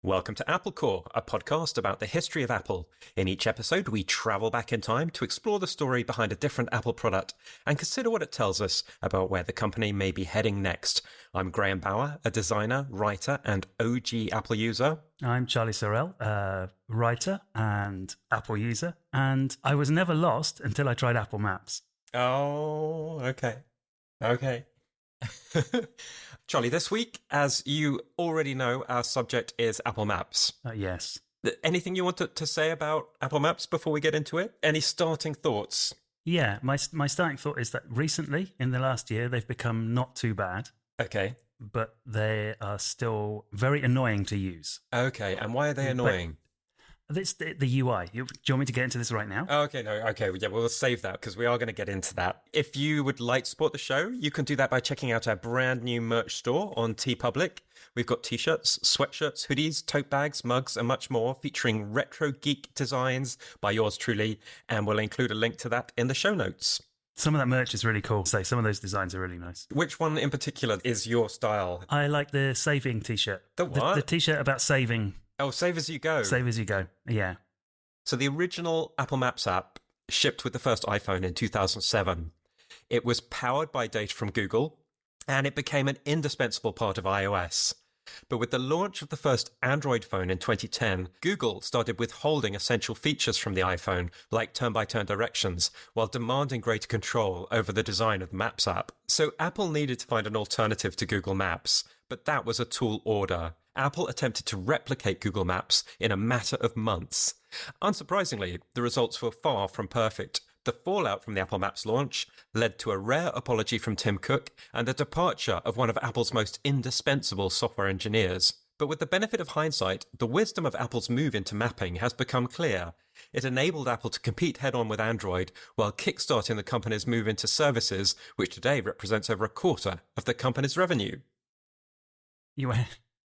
Welcome to Apple Core, a podcast about the history of Apple. In each episode, we travel back in time to explore the story behind a different Apple product and consider what it tells us about where the company may be heading next. I'm Graham Bauer, a designer, writer, and OG Apple user. I'm Charlie Sorrell, a writer and Apple user, and I was never lost until I tried Apple Maps. Oh, okay. Charlie, this week, as you already know, our subject is Apple Maps. Yes. Anything you want to say about Apple Maps before we get into it? Any starting thoughts? Yeah, my starting thought is that recently, in the last year, they've become not too bad. Okay. But they are still very annoying to use. Okay, and why are they annoying? It's the UI. Do you want me to get into this right now? Oh, okay, no, okay. Yeah, we'll save that because we are going to get into that. If you would like to support the show, you can do that by checking out our brand new merch store on TeePublic. We've got t-shirts, sweatshirts, hoodies, tote bags, mugs, and much more featuring retro geek designs by yours truly, and we'll include a link to that in the show notes. Some of that merch is really cool. So some of those designs are really nice. Which one in particular is your style? I like the saving t-shirt. The what? The t-shirt about saving. Oh, save as you go. Save as you go, yeah. So the original Apple Maps app shipped with the first iPhone in 2007. It was powered by data from Google, and it became an indispensable part of iOS. But with the launch of the first Android phone in 2010, Google started withholding essential features from the iPhone, like turn-by-turn directions, while demanding greater control over the design of the Maps app. So Apple needed to find an alternative to Google Maps, but that was a tall order. Apple attempted to replicate Google Maps in a matter of months. Unsurprisingly, the results were far from perfect. The fallout from the Apple Maps launch led to a rare apology from Tim Cook and the departure of one of Apple's most indispensable software engineers. But with the benefit of hindsight, the wisdom of Apple's move into mapping has become clear. It enabled Apple to compete head-on with Android while kickstarting the company's move into services, which today represents over a quarter of the company's revenue.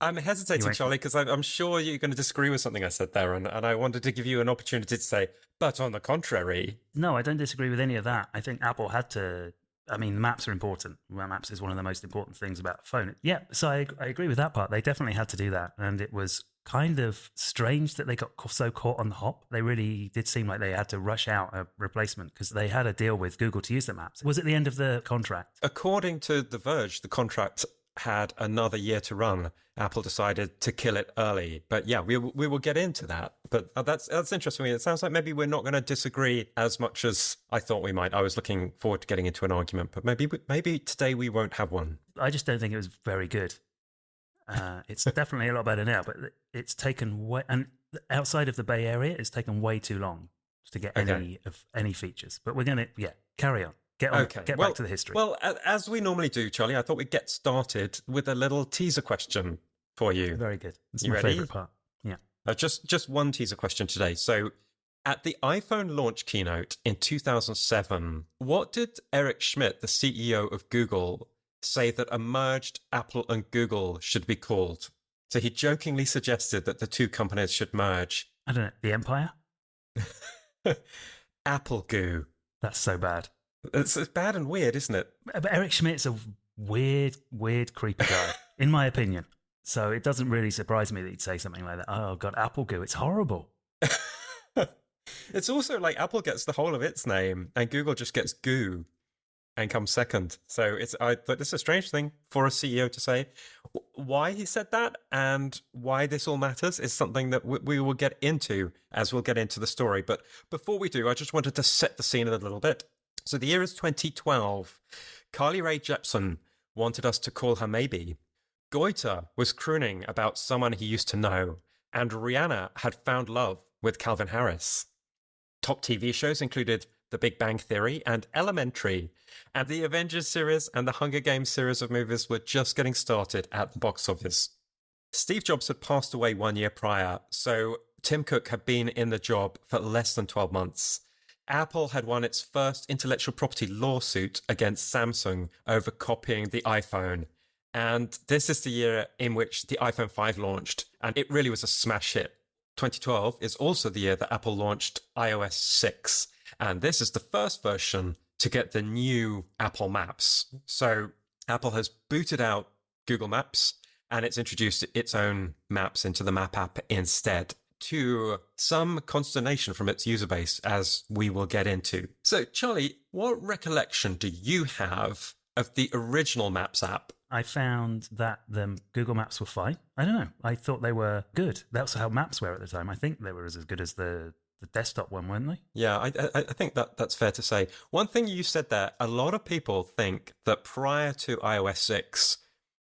I'm hesitating, Charlie, because I'm sure you're going to disagree with something I said there, and I wanted to give you an opportunity to say, but on the contrary. No, I don't disagree with any of that. I think Apple had to... I mean, maps are important. Maps is one of the most important things about a phone. Yeah, so I agree with that part. They definitely had to do that, and it was kind of strange that they got so caught on the hop. They really did seem like they had to rush out a replacement because they had a deal with Google to use the maps. Was it the end of the contract? According to The Verge, the contract had another year to run. Apple decided to kill it early. But yeah, we will get into that. But that's interesting. It sounds like maybe we're not going to disagree as much as I thought we might. I was looking forward to getting into an argument, but maybe today we won't have one. I just don't think it was very good. It's definitely a lot better now, but it's taken way, and outside of the Bay Area, it's taken way too long to get any features. But we're going to, carry on. Get back to the history. Well, as we normally do, Charlie, I thought we'd get started with a little teaser question for you. Very good. That's my favorite part. Yeah. Just one teaser question today. So at the iPhone launch keynote in 2007, what did Eric Schmidt, the CEO of Google, say that a merged Apple and Google should be called? So he jokingly suggested that the two companies should merge. I don't know. The Empire? Apple Goo. That's so bad. It's bad and weird, isn't it? But Eric Schmidt's a weird, creepy guy, in my opinion. So it doesn't really surprise me that he'd say something like that. Oh, God, Apple Goo. It's horrible. It's also like Apple gets the whole of its name and Google just gets Goo and comes second. So I thought this is a strange thing for a CEO to say. Why he said that and why this all matters is something that we will get into as we'll get into the story. But before we do, I just wanted to set the scene a little bit. So the year is 2012. Carly Rae Jepsen wanted us to call her maybe. Goiter was crooning about someone he used to know. And Rihanna had found love with Calvin Harris. Top TV shows included The Big Bang Theory and Elementary. And the Avengers series and the Hunger Games series of movies were just getting started at the box office. Steve Jobs had passed away 1 year prior, so Tim Cook had been in the job for less than 12 months. Apple had won its first intellectual property lawsuit against Samsung over copying the iPhone. And this is the year in which the iPhone 5 launched, and it really was a smash hit. 2012 is also the year that Apple launched iOS 6, and this is the first version to get the new Apple Maps. So Apple has booted out Google Maps and it's introduced its own maps into the map app instead, to some consternation from its user base, as we will get into. So, Charlie, what recollection do you have of the original Maps app? I found that the Google Maps were fine. I don't know. I thought they were good. That's how maps were at the time. I think they were as good as the desktop one, weren't they? Yeah, I think that's fair to say. One thing you said there, a lot of people think that prior to iOS 6,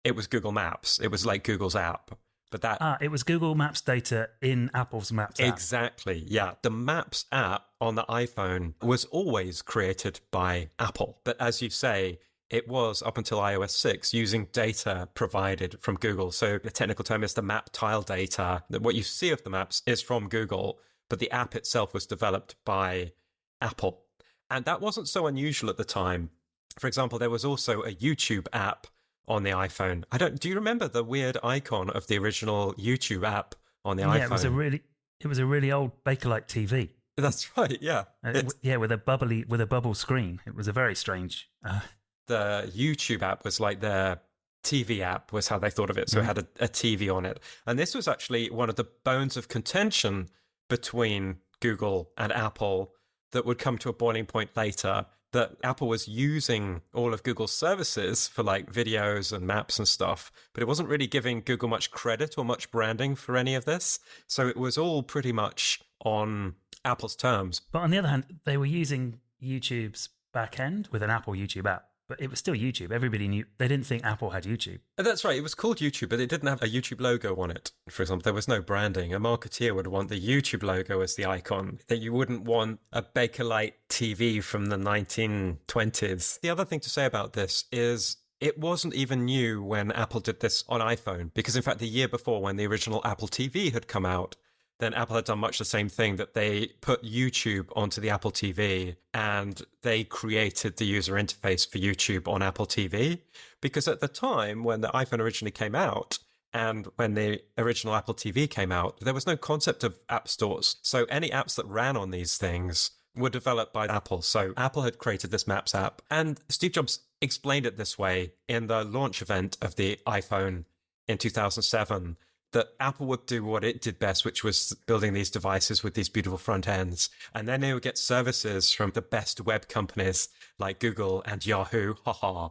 it was Google Maps. It was like Google's app. But that it was Google Maps data in Apple's Maps app. Exactly. Yeah. The Maps app on the iPhone was always created by Apple. But as you say, it was up until iOS 6 using data provided from Google. So the technical term is the map tile data. What you see of the maps is from Google, but the app itself was developed by Apple. And that wasn't so unusual at the time. For example, there was also a YouTube app on the iPhone. Do you remember the weird icon of the original YouTube app on the iPhone? Yeah, it was a really old Bakelite TV. That's right, yeah. With a bubble screen. It was a very strange. The YouTube app was like their TV app, was how they thought of it. So it had a TV on it. And this was actually one of the bones of contention between Google and Apple that would come to a boiling point later, that Apple was using all of Google's services for like videos and maps and stuff, but it wasn't really giving Google much credit or much branding for any of this. So it was all pretty much on Apple's terms. But on the other hand, they were using YouTube's back end with an Apple YouTube app. But it was still YouTube. Everybody knew. They didn't think Apple had YouTube. That's right. It was called YouTube, but it didn't have a YouTube logo on it. For example, there was no branding. A marketeer would want the YouTube logo as the icon. That you wouldn't want a Bakelite TV from the 1920s. The other thing to say about this is it wasn't even new when Apple did this on iPhone, because in fact, the year before, when the original Apple TV had come out, then Apple had done much the same thing, that they put YouTube onto the Apple TV and they created the user interface for YouTube on Apple TV. Because at the time when the iPhone originally came out and when the original Apple TV came out, there was no concept of app stores. So any apps that ran on these things were developed by Apple. So Apple had created this Maps app, and Steve Jobs explained it this way in the launch event of the iPhone in 2007. That Apple would do what it did best, which was building these devices with these beautiful front ends. And then they would get services from the best web companies like Google and Yahoo, haha.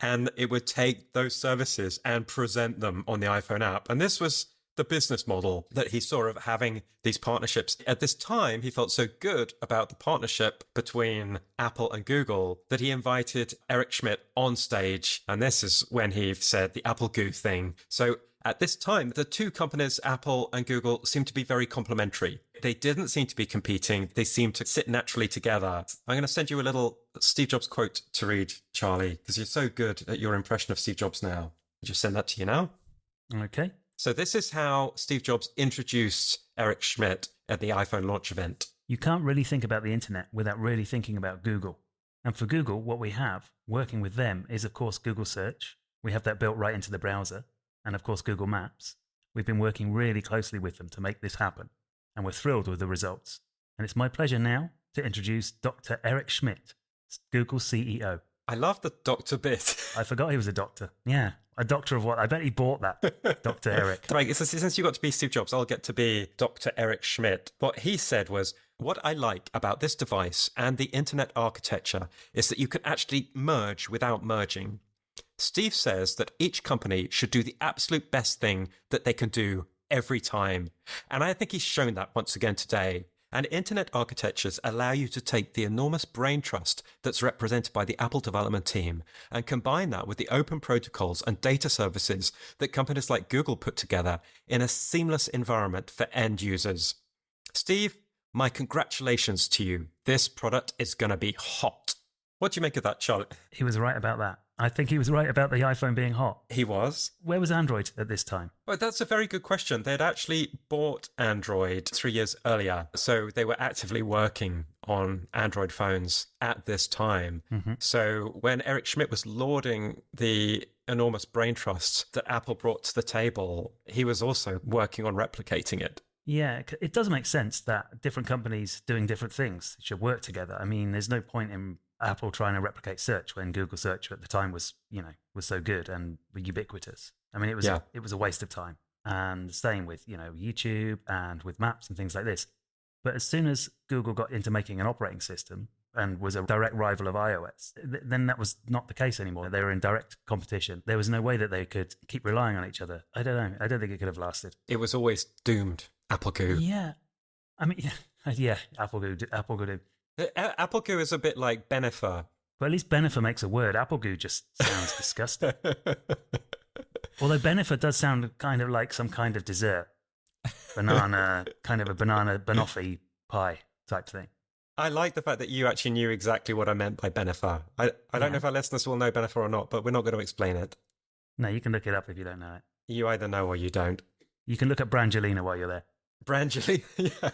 And it would take those services and present them on the iPhone app. And this was the business model that he saw of having these partnerships. At this time, he felt so good about the partnership between Apple and Google that he invited Eric Schmidt on stage. And this is when he said the Apple Goo thing. So at this time, the two companies, Apple and Google, seemed to be very complementary. They didn't seem to be competing. They seemed to sit naturally together. I'm going to send you a little Steve Jobs quote to read, Charlie, because you're so good at your impression of Steve Jobs now. I'll just send that to you now. Okay. So this is how Steve Jobs introduced Eric Schmidt at the iPhone launch event. You can't really think about the internet without really thinking about Google. And for Google, what we have working with them is, of course, Google Search. We have that built right into the browser. And of course, Google Maps. We've been working really closely with them to make this happen, and we're thrilled with the results. And it's my pleasure now to introduce Dr. Eric Schmidt, Google CEO. I love the doctor bit. I forgot he was a doctor. Yeah, a doctor of what? I bet he bought that, Dr. Eric. Right, since you got to be Steve Jobs, I'll get to be Dr. Eric Schmidt. What he said was, what I like about this device and the internet architecture is that you can actually merge without merging. Steve says that each company should do the absolute best thing that they can do every time. And I think he's shown that once again today. And internet architectures allow you to take the enormous brain trust that's represented by the Apple development team and combine that with the open protocols and data services that companies like Google put together in a seamless environment for end users. Steve, my congratulations to you. This product is going to be hot. What do you make of that, Charlotte? He was right about that. I think he was right about the iPhone being hot. He was. Where was Android at this time? Well, that's a very good question. They'd actually bought Android 3 years earlier. So they were actively working on Android phones at this time. Mm-hmm. So when Eric Schmidt was lauding the enormous brain trust that Apple brought to the table, he was also working on replicating it. Yeah, it does make sense that different companies doing different things should work together. I mean, there's no point in Apple trying to replicate search when Google search at the time was so good and ubiquitous. I mean, Yeah. it was a waste of time. And same with, YouTube and with maps and things like this. But as soon as Google got into making an operating system and was a direct rival of iOS, then that was not the case anymore. They were in direct competition. There was no way that they could keep relying on each other. I don't know. I don't think it could have lasted. It was always doomed. Apple Goo. Yeah. I mean, yeah, Apple Goo. Apple Goo is a bit like Benefer. But at least Benefer makes a word. Apple Goo just sounds disgusting. Although Benefer does sound kind of like some kind of dessert. Banana, kind of a banana banoffee pie type thing. I like the fact that you actually knew exactly what I meant by Benefer. I don't know if our listeners will know Benefer or not, but we're not going to explain it. No, you can look it up if you don't know it. You either know or you don't. You can look at Brangelina while you're there. Brangelina, yeah.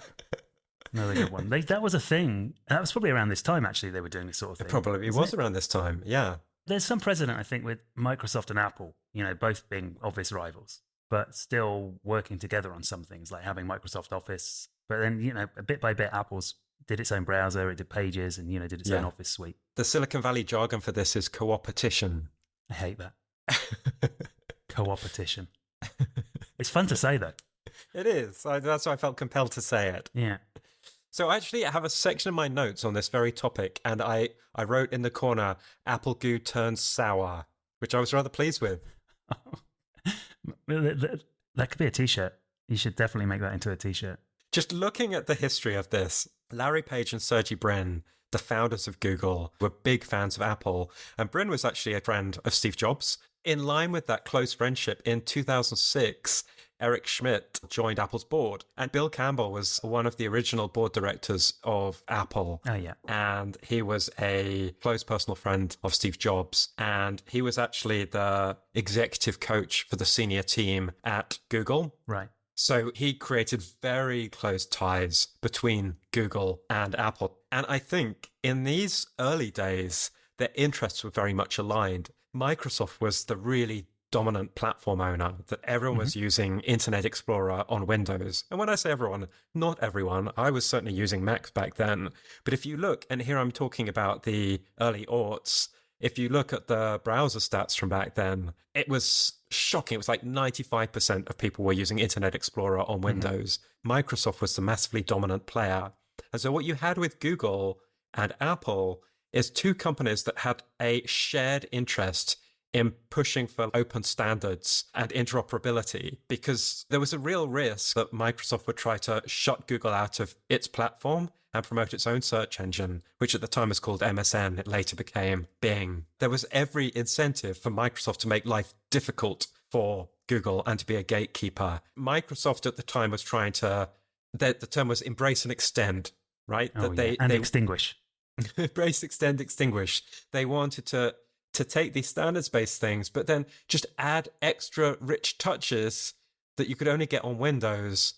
Another good one. That was a thing. That was probably around this time, actually, they were doing this sort of thing. It probably was around this time, yeah. There's some precedent, I think, with Microsoft and Apple, both being obvious rivals, but still working together on some things, like having Microsoft Office. But then, bit by bit, Apple's did its own browser, it did Pages, and, did its own Office suite. The Silicon Valley jargon for this is co-opetition. I hate that. Co-opetition. It's fun to say, though. It is. That's why I felt compelled to say it. Yeah. So actually, I have a section of my notes on this very topic, and I wrote in the corner, Apple Goo turns sour, which I was rather pleased with. That could be a T-shirt. You should definitely make that into a T-shirt. Just looking at the history of this, Larry Page and Sergey Brin, the founders of Google, were big fans of Apple, and Brin was actually a friend of Steve Jobs. In line with that close friendship, in 2006, Eric Schmidt joined Apple's board, and Bill Campbell was one of the original board directors of Apple. Oh, yeah. And he was a close personal friend of Steve Jobs, and he was actually the executive coach for the senior team at Google. Right. So he created very close ties between Google and Apple. And I think in these early days, their interests were very much aligned. Microsoft was the really dominant platform owner, that everyone was using Internet Explorer on Windows. And when I say everyone, not everyone. I was certainly using Macs back then. But if you look, and here I'm talking about the early aughts, if you look at the browser stats from back then, it was shocking. It was like 95% of people were using Internet Explorer on Windows. Microsoft was the massively dominant player. And so what you had with Google and Apple is two companies that had a shared interest in pushing for open standards and interoperability, because there was a real risk that Microsoft would try to shut Google out of its platform and promote its own search engine, which at the time was called MSN. It later became Bing. There was every incentive for Microsoft to make life difficult for Google and to be a gatekeeper. Microsoft at the time was trying to, the term was embrace and extend, right? Oh, they extinguish. Embrace, extend, extinguish. They wanted to take these standards-based things, but then just add extra rich touches that you could only get on Windows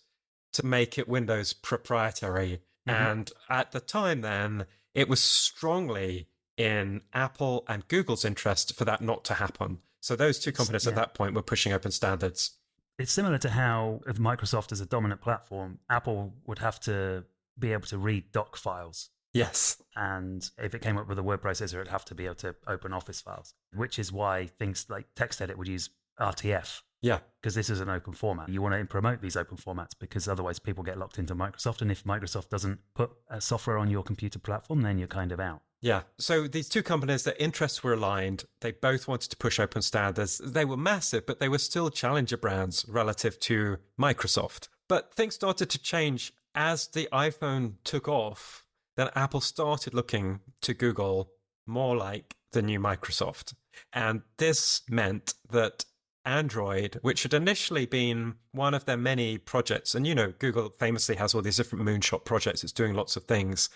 to make it Windows proprietary. And at the time then, it was strongly in Apple and Google's interest for that not to happen. So those two companies at that point were pushing open standards. It's similar to how, with Microsoft as a dominant platform, Apple would have to be able to read doc files. Yes. And if it came up with a word processor, it'd have to be able to open Office files, which is why things like TextEdit would use RTF. Yeah. Because this is an open format. You want to promote these open formats because otherwise people get locked into Microsoft. And if Microsoft doesn't put software on your computer platform, then you're kind of out. Yeah. So these two companies, their interests were aligned. They both wanted to push open standards. They were massive, but they were still challenger brands relative to Microsoft. But things started to change as the iPhone took off. Then Apple started looking to Google more like the new Microsoft. And this meant that Android, which had initially been one of their many projects, and Google famously has all these different moonshot projects, it's doing lots of things.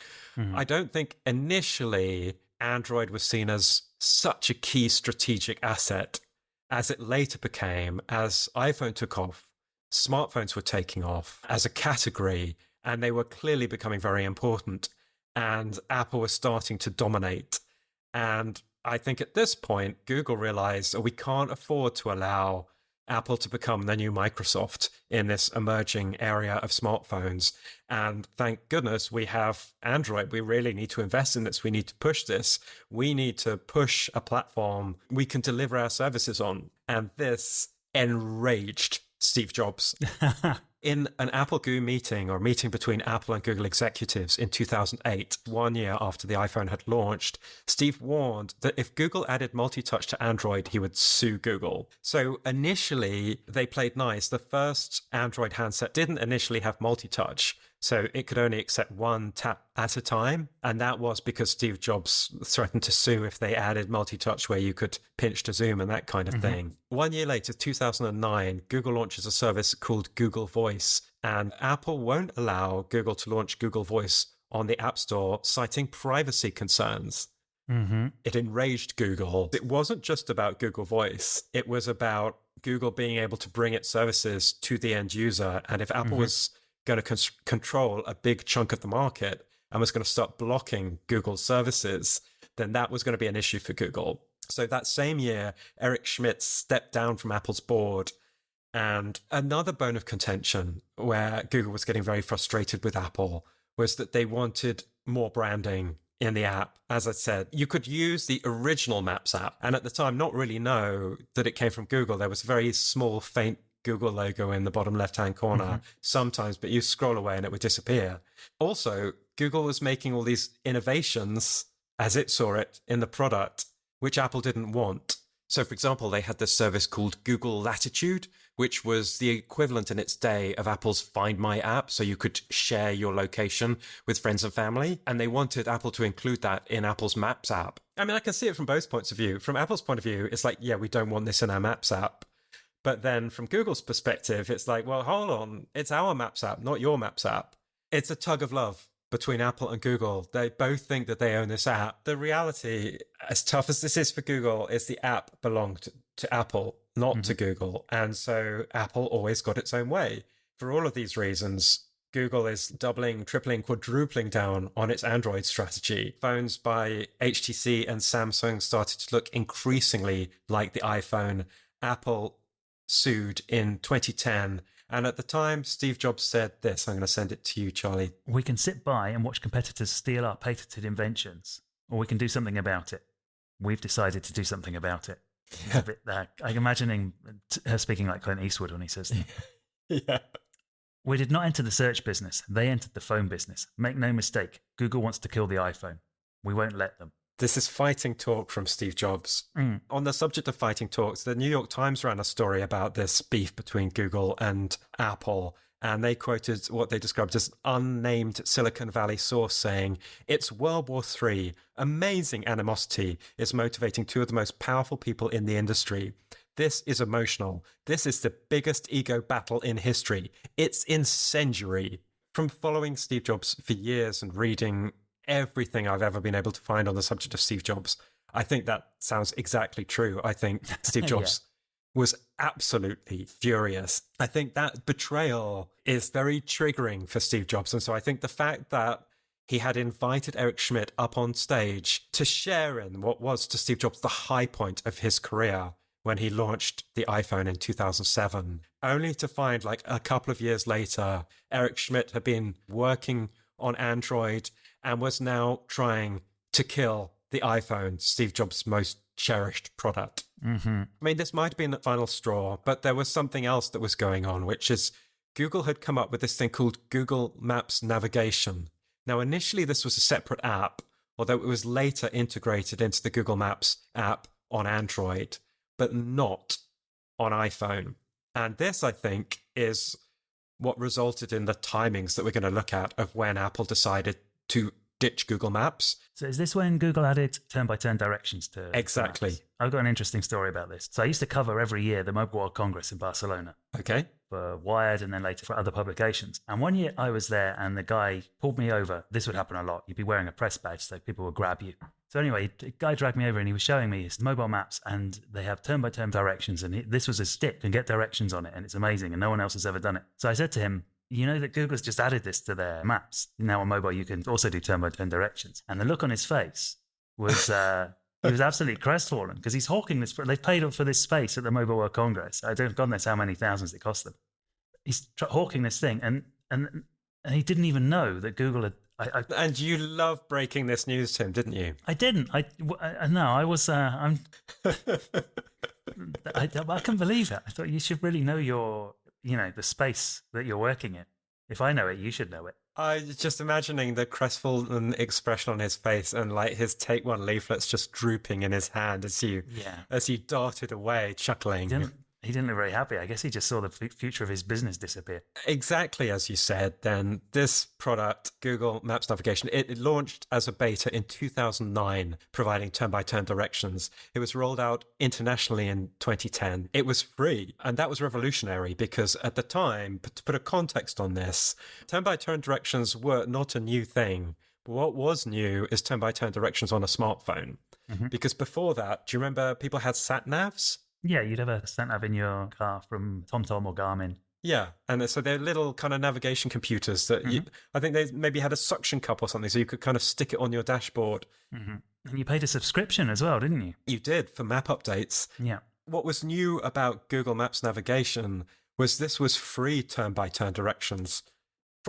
I don't think initially Android was seen as such a key strategic asset as it later became, as iPhone took off, smartphones were taking off as a category, and they were clearly becoming very important. And Apple was starting to dominate. And I think at this point, Google realized we can't afford to allow Apple to become the new Microsoft in this emerging area of smartphones. And thank goodness we have Android. We really need to invest in this. We need to push this. We need to push a platform we can deliver our services on. And this enraged Steve Jobs. In an Apple Goo meeting, or meeting between Apple and Google executives in 2008, 1 year after the iPhone had launched, Steve warned that if Google added multi-touch to Android, he would sue Google. So initially, they played nice. The first Android handset didn't initially have multi-touch, so it could only accept one tap at a time. And that was because Steve Jobs threatened to sue if they added multi-touch where you could pinch to zoom and that kind of thing. 1 year later, 2009, Google launches a service called Google Voice. And Apple won't allow Google to launch Google Voice on the App Store, citing privacy concerns. It enraged Google. It wasn't just about Google Voice. It was about Google being able to bring its services to the end user. And if Apple was going to control a big chunk of the market and was going to start blocking Google's services, then that was going to be an issue for Google. So that same year, Eric Schmidt stepped down from Apple's board. And another bone of contention where Google was getting very frustrated with Apple was that they wanted more branding in the app. As I said, you could use the original Maps app and at the time not really know that it came from Google. There was a very small, faint Google logo in the bottom left-hand corner sometimes, but you scroll away and it would disappear. Also, Google was making all these innovations, as it saw it, in the product, which Apple didn't want. So, for example, they had this service called Google Latitude, which was the equivalent in its day of Apple's Find My app, so you could share your location with friends and family. And they wanted Apple to include that in Apple's Maps app. I mean, I can see it from both points of view. From Apple's point of view, it's like, yeah, we don't want this in our Maps app. But then from Google's perspective, it's like, well, hold on, it's our Maps app, not your Maps app. It's a tug of love between Apple and Google. They both think that they own this app. The reality, as tough as this is for Google, is the app belonged to Apple, not to Google. And so Apple always got its own way. For all of these reasons, Google is doubling, tripling, quadrupling down on its Android strategy. Phones by HTC and Samsung started to look increasingly like the iPhone. Apple sued in 2010. And at the time, Steve Jobs said this. I'm going to send it to you, Charlie. We can sit by and watch competitors steal our patented inventions, or we can do something about it. We've decided to do something about it. Yeah. I'm imagining her speaking like Clint Eastwood when he says that. Yeah. We did not enter the search business. They entered the phone business. Make no mistake, Google wants to kill the iPhone. We won't let them. This is fighting talk from Steve Jobs. On the subject of fighting talks, the New York Times ran a story about this beef between Google and Apple, and they quoted what they described as unnamed Silicon Valley source saying, "It's World War III. Amazing animosity is motivating two of the most powerful people in the industry. This is emotional. This is the biggest ego battle in history. It's incendiary." From following Steve Jobs for years and reading everything I've ever been able to find on the subject of Steve Jobs, I think that sounds exactly true. I think Steve Jobs was absolutely furious. I think that betrayal is very triggering for Steve Jobs. And so I think the fact that he had invited Eric Schmidt up on stage to share in what was to Steve Jobs the high point of his career when he launched the iPhone in 2007, only to find like a couple of years later, Eric Schmidt had been working on Android and was now trying to kill the iPhone, Steve Jobs' most cherished product. I mean, this might have been the final straw, but there was something else that was going on, which is Google had come up with this thing called Google Maps Navigation. Now, initially, this was a separate app, although it was later integrated into the Google Maps app on Android, but not on iPhone. And this, I think, is what resulted in the timings that we're going to look at of when Apple decided to ditch Google Maps. So is this when Google added turn-by-turn directions to Exactly. Maps? I've got an interesting story about this. So I used to cover every year the Mobile World Congress in Barcelona. Okay. For Wired and then later for other publications. And one year I was there and the guy pulled me over. This would happen a lot. You'd be wearing a press badge so people would grab you. So anyway, the guy dragged me over and he was showing me his mobile maps and they have turn-by-turn directions and this was a stick and get directions on it and it's amazing and no one else has ever done it. So I said to him, you know that Google's just added this to their maps. Now on mobile, you can also do turn-by-turn directions. And the look on his face was, he was absolutely crestfallen because he's hawking this. They paid for this space at the Mobile World Congress. I don't, God knows how many thousands it cost them. He's hawking this thing and he didn't even know that Google had. And you love breaking this news to him, didn't you? I didn't. No, I was. I'm. I can believe it. I thought you should really know the space that you're working in. If I know it, you should know it. I just imagining the crestfallen expression on his face and like his take one leaflets just drooping in his hand as you darted away, chuckling. He didn't look very happy. I guess he just saw the future of his business disappear. Exactly as you said, then this product, Google Maps Navigation, it launched as a beta in 2009, providing turn-by-turn directions. It was rolled out internationally in 2010. It was free, and that was revolutionary because at the time, to put a context on this, turn-by-turn directions were not a new thing. But what was new is turn-by-turn directions on a smartphone. Mm-hmm. Because before that, do you remember people had sat-navs? Yeah, you'd have a sat-nav in your car from TomTom or Garmin. Yeah, and so they're little kind of navigation computers that I think they maybe had a suction cup or something, so you could kind of stick it on your dashboard. Mm-hmm. And you paid a subscription as well, didn't you? You did, for map updates. Yeah. What was new about Google Maps Navigation was this was free turn-by-turn directions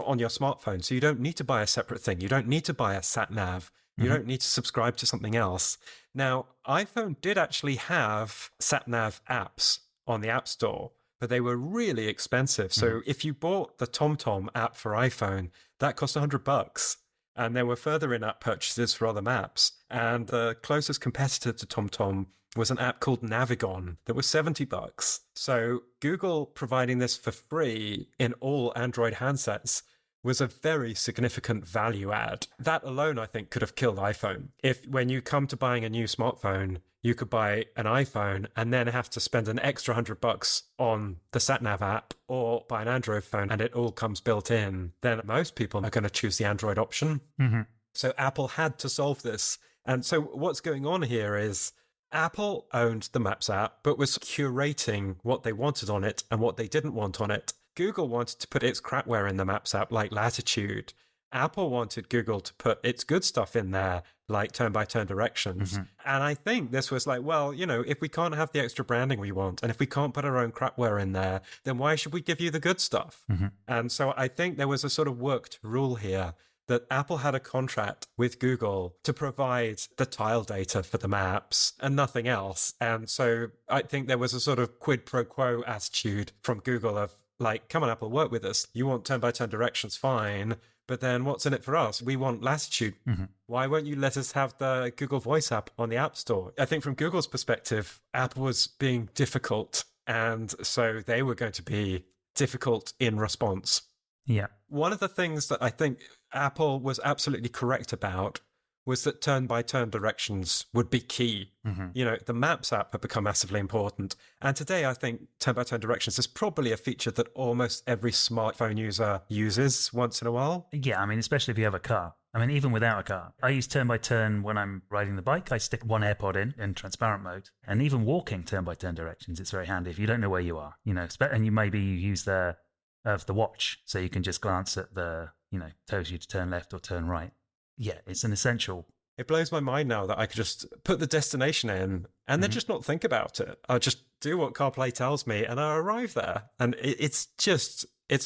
on your smartphone, so you don't need to buy a separate thing. You don't need to buy a sat-nav. You don't need to subscribe to something else. Now, iPhone did actually have sat-nav apps on the App Store, but they were really expensive. So if you bought the TomTom app for iPhone, that cost $100. And there were further in-app purchases for other maps. And the closest competitor to TomTom was an app called Navigon that was $70. So Google providing this for free in all Android handsets was a very significant value add. That alone, I think, could have killed iPhone. If when you come to buying a new smartphone, you could buy an iPhone and then have to spend an extra $100 on the SatNav app or buy an Android phone and it all comes built in, then most people are going to choose the Android option. Mm-hmm. So Apple had to solve this. And so what's going on here is Apple owned the Maps app, but was curating what they wanted on it and what they didn't want on it. Google wanted to put its crapware in the Maps app, like Latitude. Apple wanted Google to put its good stuff in there, like turn-by-turn directions. Mm-hmm. And I think this was like, well, if we can't have the extra branding we want, and if we can't put our own crapware in there, then why should we give you the good stuff? Mm-hmm. And so I think there was a sort of worked rule here that Apple had a contract with Google to provide the tile data for the maps and nothing else. And so I think there was a sort of quid pro quo attitude from Google of, like, come on, Apple, work with us. You want turn-by-turn directions, fine. But then what's in it for us? We want Latitude. Mm-hmm. Why won't you let us have the Google Voice app on the App Store? I think from Google's perspective, Apple was being difficult. And so they were going to be difficult in response. Yeah. One of the things that I think Apple was absolutely correct about was that turn-by-turn directions would be key. Mm-hmm. The Maps app had become massively important. And today, I think turn-by-turn directions is probably a feature that almost every smartphone user uses once in a while. Yeah, I mean, especially if you have a car. I mean, even without a car. I use turn-by-turn when I'm riding the bike. I stick one AirPod in transparent mode. And even walking turn-by-turn directions, it's very handy if you don't know where you are. And you maybe use the watch, so you can just glance at the, tells you to turn left or turn right. Yeah, it's an essential. It blows my mind now that I could just put the destination in and then just not think about it. I'll just do what CarPlay tells me and I arrive there. And it's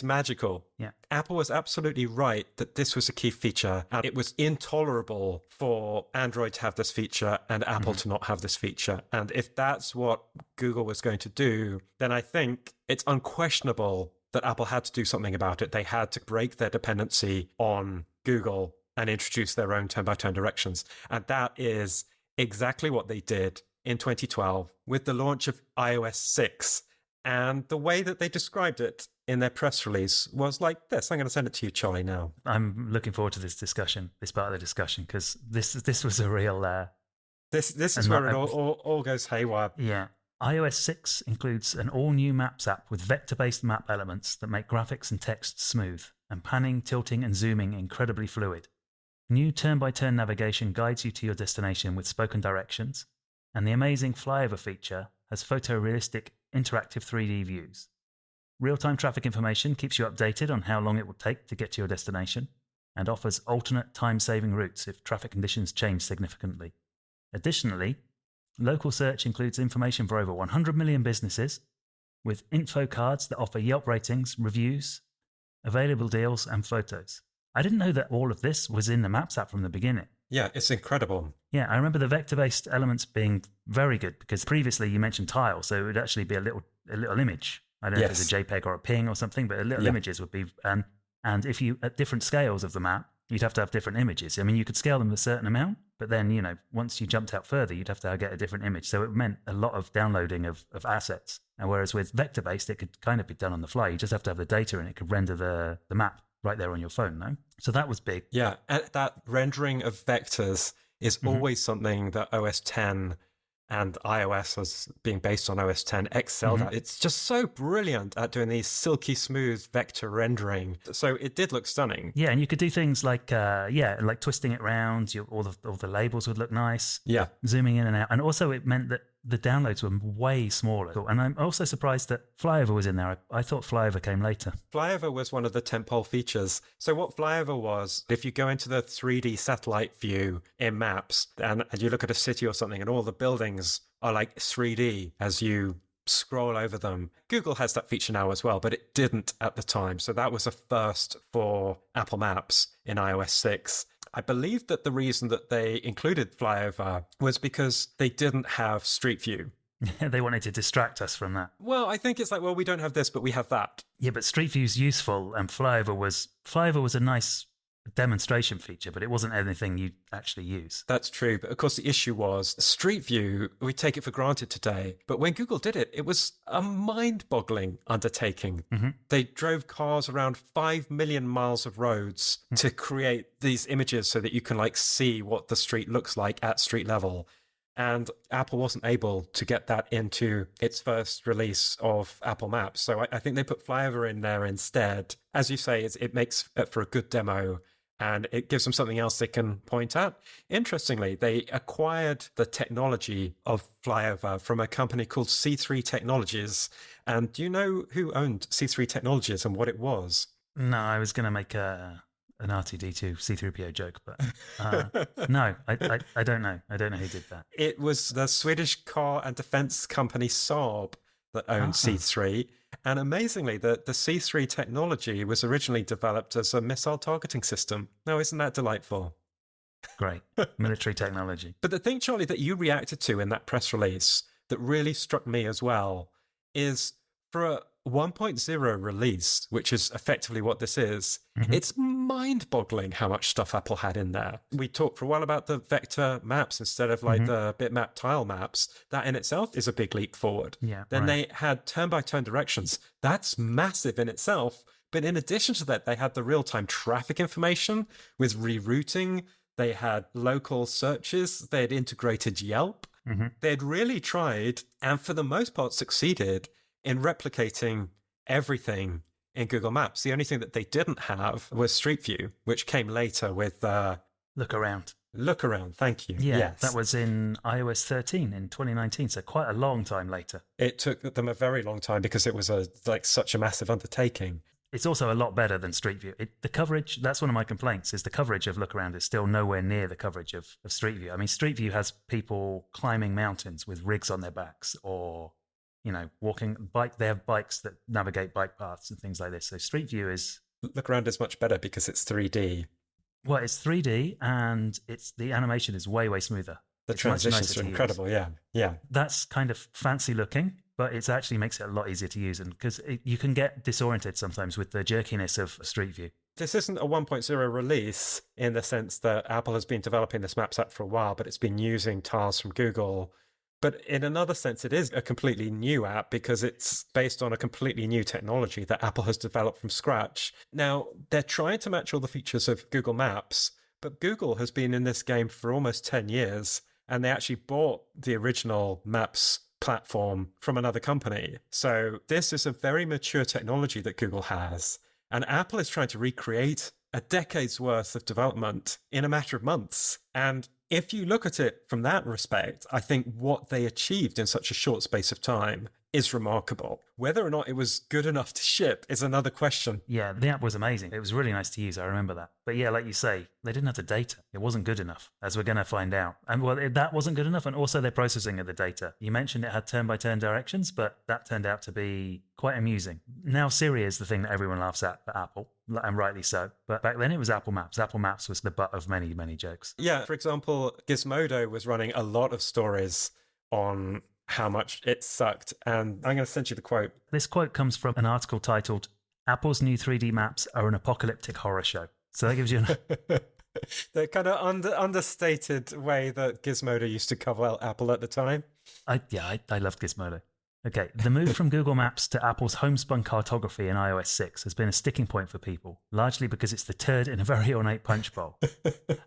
magical. Yeah. Apple was absolutely right that this was a key feature. And it was intolerable for Android to have this feature and Apple to not have this feature. And if that's what Google was going to do, then I think it's unquestionable that Apple had to do something about it. They had to break their dependency on Google and introduce their own turn-by-turn directions. And that is exactly what they did in 2012 with the launch of iOS 6. And the way that they described it in their press release was like this. I'm going to send it to you, Charlie, now. I'm looking forward to this part of the discussion, because this was a real... This is where it all goes haywire. Yeah. iOS 6 includes an all-new Maps app with vector-based map elements that make graphics and text smooth, and panning, tilting, and zooming incredibly fluid. New turn-by-turn navigation guides you to your destination with spoken directions, and the amazing flyover feature has photorealistic interactive 3D views. Real-time traffic information keeps you updated on how long it will take to get to your destination, and offers alternate time-saving routes if traffic conditions change significantly. Additionally, local search includes information for over 100 million businesses, with info cards that offer Yelp ratings, reviews, available deals, and photos. I didn't know that all of this was in the Maps app from the beginning. Yeah, it's incredible. Yeah, I remember the vector-based elements being very good because previously you mentioned tile, so it would actually be a little image. I don't know if it's a JPEG or a PNG or something, but a little images would be. And if you at different scales of the map, you'd have to have different images. I mean, you could scale them a certain amount, but then once you jumped out further, you'd have to get a different image. So it meant a lot of downloading of assets. And whereas with vector-based, it could kind of be done on the fly. You just have to have the data, and it could render the map right there on your phone. No, so that was big. Yeah, and that rendering of vectors is always something that OS 10 and iOS, as being based on OS 10, excelled at. It's just so brilliant at doing these silky smooth vector rendering. So it did look stunning. Yeah, and you could do things like like twisting it around. All the labels would look nice. Yeah, zooming in and out, and also it meant that the downloads were way smaller. And I'm also surprised that Flyover was in there. I thought Flyover came later. Flyover was one of the tentpole features. So what Flyover was, if you go into the 3D satellite view in Maps and you look at a city or something and all the buildings are like 3D as you scroll over them. Google has that feature now as well, but it didn't at the time. So that was a first for Apple Maps in iOS 6. I believe that the reason that they included Flyover was because they didn't have Street View. They wanted to distract us from that. Well, I think it's like, well, we don't have this, but we have that. Yeah, but Street View's useful, and Flyover was a nice demonstration feature, but it wasn't anything you'd actually use. That's true. But of course, the issue was Street View, we take it for granted today. But when Google did it, it was a mind-boggling undertaking. They drove cars around 5 million miles of roads to create these images so that you can see what the street looks like at street level. And Apple wasn't able to get that into its first release of Apple Maps. So I think they put Flyover in there instead. As you say, it makes for a good demo, and it gives them something else they can point at. Interestingly, they acquired the technology of Flyover from a company called C3 Technologies. And do you know who owned C3 Technologies and what it was? No, I was going to make an R2D2 C3PO joke, but no, I don't know. I don't know who did that. It was the Swedish car and defense company Saab that owned C3. And amazingly, the C3 technology was originally developed as a missile targeting system. Now, isn't that delightful? Great. Military technology. But the thing, Charlie, that you reacted to in that press release that really struck me as well is for a 1.0 release, which is effectively what this is, it's mind-boggling how much stuff Apple had in there. We talked for a while about the vector maps instead of the bitmap tile maps. That in itself is a big leap forward. Yeah. Then they had turn-by-turn directions. That's massive in itself. But in addition to that, they had the real-time traffic information with rerouting. They had local searches. They had integrated Yelp. They had really tried, and for the most part succeeded, in replicating everything in Google Maps. The only thing that they didn't have was Street View, which came later with Look Around. Look Around, thank you. Yeah, yes. That was in iOS 13 in 2019, so quite a long time later. It took them a very long time because it was such a massive undertaking. It's also a lot better than Street View. The coverage, that's one of my complaints, is the coverage of Look Around is still nowhere near the coverage of Street View. I mean, Street View has people climbing mountains with rigs on their backs, or walking bike. They have bikes that navigate bike paths and things like this. So Street View is Look Around is much better because it's 3D. Well, it's 3D and the animation is way smoother. The transitions are incredible. Yeah. That's kind of fancy looking, but it actually makes it a lot easier to use, and because you can get disoriented sometimes with the jerkiness of Street View. This isn't a 1.0 release in the sense that Apple has been developing this Maps app for a while, but it's been using tiles from Google. But in another sense, it is a completely new app because it's based on a completely new technology that Apple has developed from scratch. Now, they're trying to match all the features of Google Maps, but Google has been in this game for almost 10 years, and they actually bought the original Maps platform from another company. So this is a very mature technology that Google has, and Apple is trying to recreate a decade's worth of development in a matter of months. And if you look at it from that respect, I think what they achieved in such a short space of time is remarkable. Whether or not it was good enough to ship is another question. Yeah, the app was amazing. It was really nice to use. I remember that. But yeah, like you say, they didn't have the data. It wasn't good enough, as we're going to find out. And well, that wasn't good enough. And also their processing of the data. You mentioned it had turn-by-turn directions, but that turned out to be quite amusing. Now Siri is the thing that everyone laughs at Apple, and rightly so. But back then it was Apple Maps. Apple Maps was the butt of many, many jokes. Yeah, for example, Gizmodo was running a lot of stories on how much it sucked. And I'm going to send you the quote. This quote comes from an article titled, Apple's new 3D maps are an apocalyptic horror show. So that gives you the kind of understated way that Gizmodo used to cover Apple at the time. I loved Gizmodo. Okay, the move from Google Maps to Apple's homespun cartography in iOS 6 has been a sticking point for people, largely because it's the turd in a very ornate punch bowl.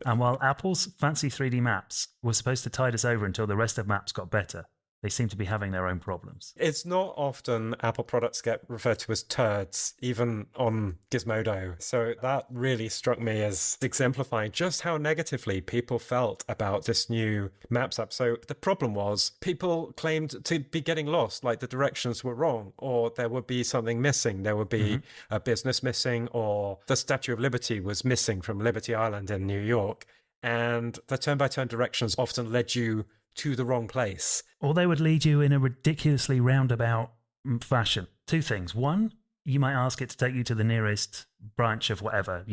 And while Apple's fancy 3D maps were supposed to tide us over until the rest of maps got better, they seem to be having their own problems. It's not often Apple products get referred to as turds, even on Gizmodo. So that really struck me as exemplifying just how negatively people felt about this new Maps app. So the problem was people claimed to be getting lost, like the directions were wrong, or there would be something missing. There would be a business missing, or the Statue of Liberty was missing from Liberty Island in New York. And the turn-by-turn directions often led you to the wrong place. Or they would lead you in a ridiculously roundabout fashion. Two things. One, you might ask it to take you to the nearest branch of whatever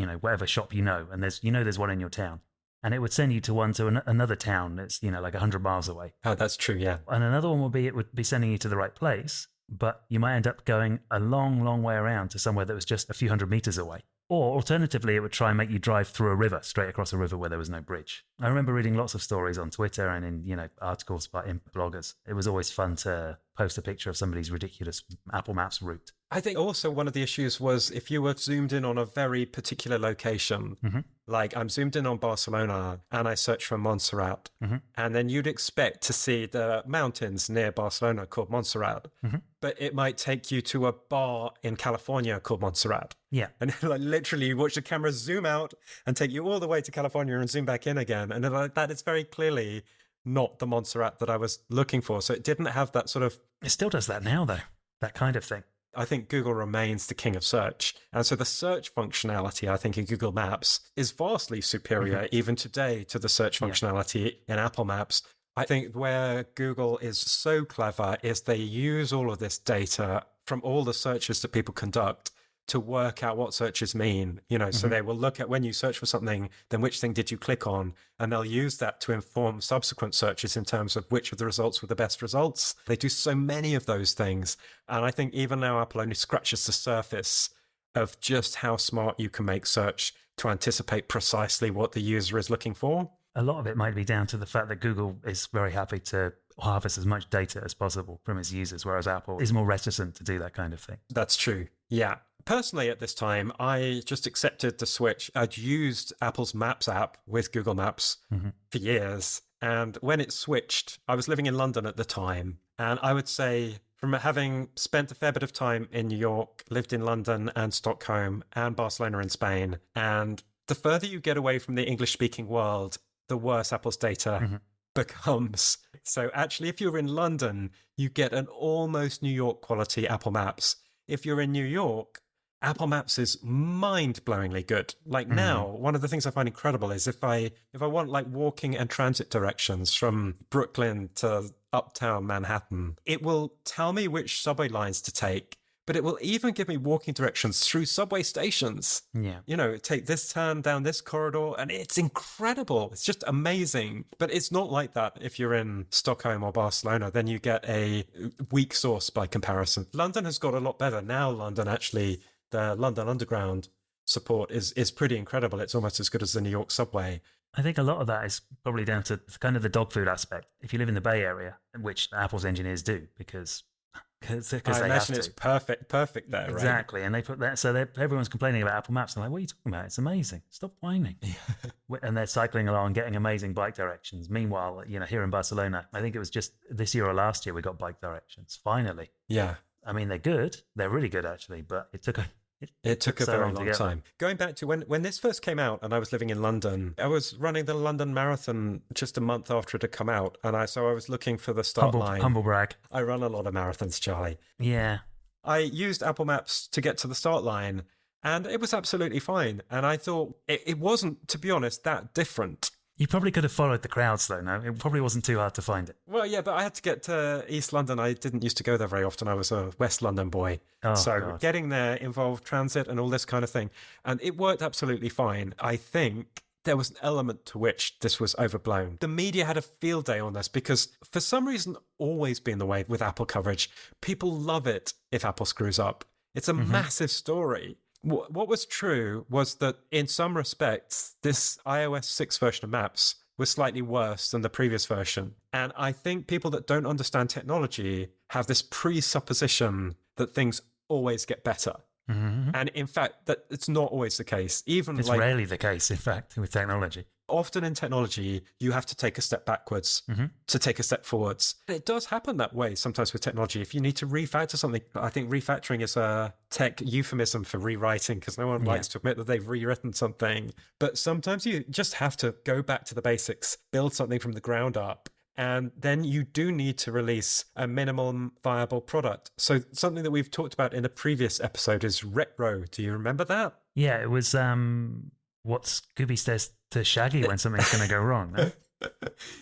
shop and there's one in your town. And it would send you to one to another town that's, like 100 miles away. Oh, that's true, yeah. And another one it would be sending you to the right place, but you might end up going a long, long way around to somewhere that was just a few hundred meters away. Or alternatively, it would try and make you drive through a river, straight across a river where there was no bridge. I remember reading lots of stories on Twitter and in articles in bloggers. It was always fun to post a picture of somebody's ridiculous Apple Maps route. I think also one of the issues was if you were zoomed in on a very particular location, like I'm zoomed in on Barcelona and I search for Montserrat, and then you'd expect to see the mountains near Barcelona called Montserrat, but it might take you to a bar in California called Montserrat. Yeah. And like literally you watch the camera zoom out and take you all the way to California and zoom back in again. And like that is very clearly not the Montserrat that I was looking for. So it didn't have that sort of... It still does that now, though, that kind of thing. I think Google remains the king of search. And so the search functionality, I think, in Google Maps is vastly superior even today to the search functionality in Apple Maps. I think where Google is so clever is they use all of this data from all the searches that people conduct to work out what searches mean, so they will look at when you search for something, then which thing did you click on? And they'll use that to inform subsequent searches in terms of which of the results were the best results. They do so many of those things. And I think even now Apple only scratches the surface of just how smart you can make search to anticipate precisely what the user is looking for. A lot of it might be down to the fact that Google is very happy to harvest as much data as possible from its users, whereas Apple is more reticent to do that kind of thing. That's true. Yeah. Personally, at this time, I just accepted the switch. I'd used Apple's Maps app with Google Maps for years. And when it switched, I was living in London at the time. And I would say from having spent a fair bit of time in New York, lived in London and Stockholm and Barcelona in Spain. And the further you get away from the English-speaking world, the worse Apple's data becomes. So actually, if you're in London, you get an almost New York quality Apple Maps. If you're in New York, Apple Maps is mind-blowingly good. Like now, one of the things I find incredible is if I want like walking and transit directions from Brooklyn to uptown Manhattan, it will tell me which subway lines to take, but it will even give me walking directions through subway stations. Yeah. Take this turn down this corridor, and it's incredible. It's just amazing. But it's not like that if you're in Stockholm or Barcelona. Then you get a weak source by comparison. London has got a lot better. Now London actually... The London Underground support is pretty incredible. It's almost as good as the New York subway. I think a lot of that is probably down to kind of the dog food aspect. If you live in the Bay Area, which Apple's engineers do, because I they imagine have to. it's perfect there, Exactly. right? And they put that, so everyone's complaining about Apple Maps. I'm like, what are you talking about? It's amazing. Stop whining. And they're cycling along, getting amazing bike directions. Meanwhile, here in Barcelona, I think it was just this year or last year, we got bike directions. Finally. Yeah. I mean, they're good. They're really good, actually. But it took It took a so very long to long get time. Going back to when this first came out and I was living in London, I was running the London Marathon just a month after it had come out. And I was looking for the start line. Humble brag. I run a lot of marathons, Charlie. Yeah. I used Apple Maps to get to the start line and it was absolutely fine. And I thought it wasn't, to be honest, that different. You probably could have followed the crowds, though, no? It probably wasn't too hard to find it. Well, yeah, but I had to get to East London. I didn't used to go there very often. I was a West London boy. Oh, so God. getting there involved transit and all this kind of thing. And it worked absolutely fine. I think there was an element to which this was overblown. The media had a field day on this because for some reason, always been the way with Apple coverage. People love it if Apple screws up. It's a massive story. What was true was that in some respects, this iOS 6 version of Maps was slightly worse than the previous version. And I think people that don't understand technology have this presupposition that things always get better. And in fact, that it's not always the case. It's rarely the case, in fact, with technology. Often in technology, you have to take a step backwards to take a step forwards. It does happen that way sometimes with technology. If you need to refactor something, I think refactoring is a tech euphemism for rewriting because no one likes to admit that they've rewritten something. But sometimes you just have to go back to the basics, build something from the ground up. And then you do need to release a minimum viable product. So something that we've talked about in a previous episode is retro. Do you remember that? Yeah, it was what Scooby says to Shaggy when something's going to go wrong. No?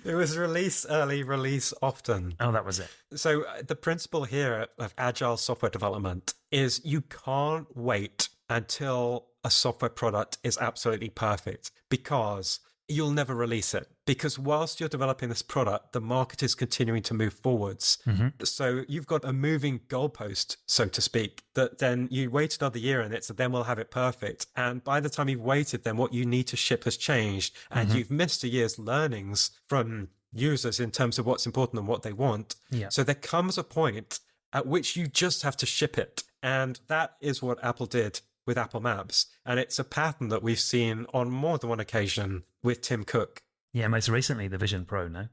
It was release early, release often. Oh, that was it. So the principle here of agile software development is you can't wait until a software product is absolutely perfect because you'll never release it. Because whilst you're developing this product, the market is continuing to move forwards. So you've got a moving goalpost, so to speak, that then you wait another year and then we'll have it perfect. And by the time you've waited, then what you need to ship has changed and you've missed a year's learnings from users in terms of what's important and what they want. Yeah. So there comes a point at which you just have to ship it. And that is what Apple did with Apple Maps. And it's a pattern that we've seen on more than one occasion with Tim Cook. Yeah, most recently the Vision Pro, no?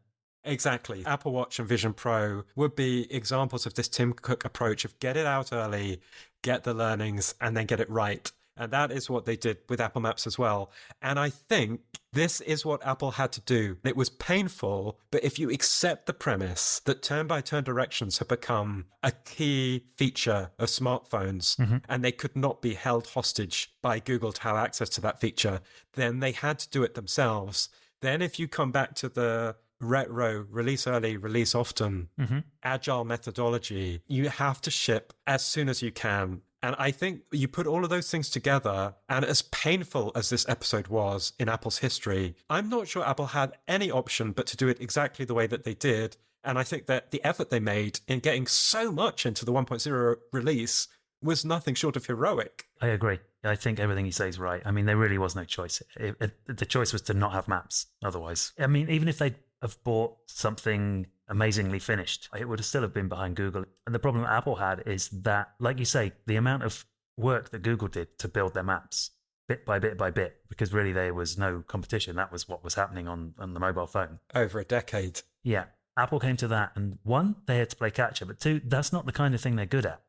Exactly. Apple Watch and Vision Pro would be examples of this Tim Cook approach of get it out early, get the learnings, and then get it right. And that is what they did with Apple Maps as well. And I think this is what Apple had to do. It was painful, but if you accept the premise that turn-by-turn directions have become a key feature of smartphones and they could not be held hostage by Google to have access to that feature, then they had to do it themselves. Then if you come back to the retro, release early, release often, agile methodology, you have to ship as soon as you can. And I think you put all of those things together, and as painful as this episode was in Apple's history, I'm not sure Apple had any option but to do it exactly the way that they did. And I think that the effort they made in getting so much into the 1.0 release was nothing short of heroic. I agree. I think everything you say is right. I mean, there really was no choice. The choice was to not have maps otherwise. I mean, even if they'd have bought something amazingly finished, it would still have been behind Google. And the problem that Apple had is that, like you say, the amount of work that Google did to build their maps bit by bit by bit, because really there was no competition. That was what was happening on the mobile phone. Over a decade. Yeah. Apple came to that, and one, they had to play catch up, but two, that's not the kind of thing they're good at.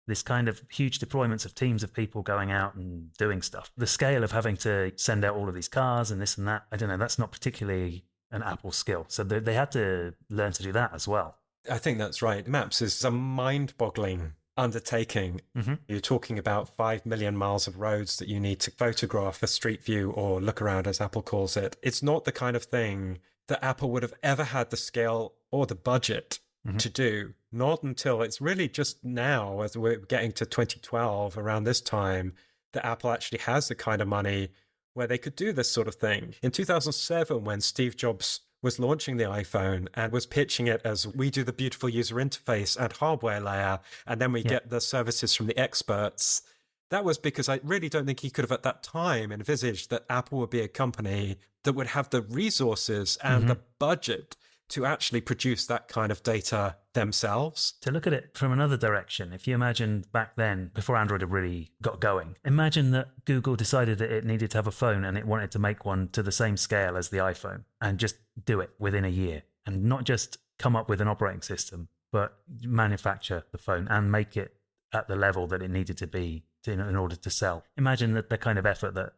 This kind of huge deployments of teams of people going out and doing stuff. The scale of having to send out all of these cars and this and that, I don't know, that's not particularly an Apple skill. So they had to learn to do that as well. I think that's right. Maps is a mind-boggling undertaking. You're talking about 5 million miles of roads that you need to photograph for Street View or look around, as Apple calls it. It's not the kind of thing that Apple would have ever had the scale or the budget to do. Not until it's really just now, as we're getting to 2012, around this time, that Apple actually has the kind of money where they could do this sort of thing. In 2007, when Steve Jobs was launching the iPhone and was pitching it as we do the beautiful user interface and hardware layer, and then we get the services from the experts, that was because I really don't think he could have at that time envisaged that Apple would be a company that would have the resources and the budget to actually produce that kind of data themselves. To look at it from another direction, if you imagine back then, before Android had really got going, imagine that Google decided that it needed to have a phone and it wanted to make one to the same scale as the iPhone and just do it within a year, and not just come up with an operating system, but manufacture the phone and make it at the level that it needed to be in order to sell. Imagine that the kind of effort that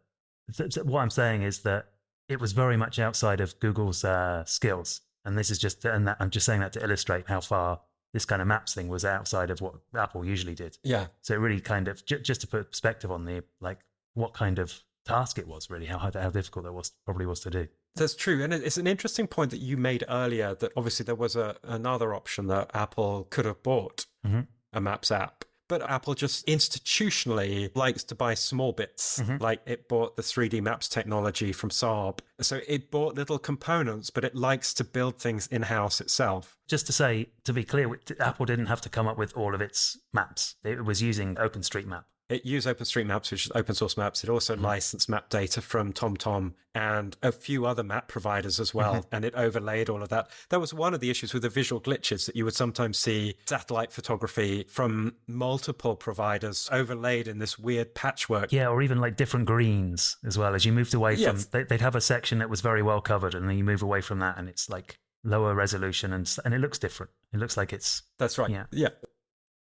what I'm saying is that it was very much outside of Google's skills. And this is just, I'm just saying that to illustrate how far this kind of maps thing was outside of what Apple usually did. Yeah. So it really kind of, just to put perspective on the, like, what kind of task it was really, how difficult that probably was to do. That's true. And it's an interesting point that you made earlier that obviously there was another option that Apple could have bought, a Maps app. But Apple just institutionally likes to buy small bits. Like it bought the 3D Maps technology from Saab. So it bought little components, but it likes to build things in-house itself. Just to say, to be clear, Apple didn't have to come up with all of its maps. It was using OpenStreetMap. It used OpenStreetMaps, which is open source maps. It also licensed map data from TomTom and a few other map providers as well. And it overlaid all of that. That was one of the issues with the visual glitches, that you would sometimes see satellite photography from multiple providers overlaid in this weird patchwork. Yeah, or even like different greens as well. As you moved away from, they'd have a section that was very well covered, and then you move away from that and it's like lower resolution and it looks different. It looks like it's... That's right. Yeah.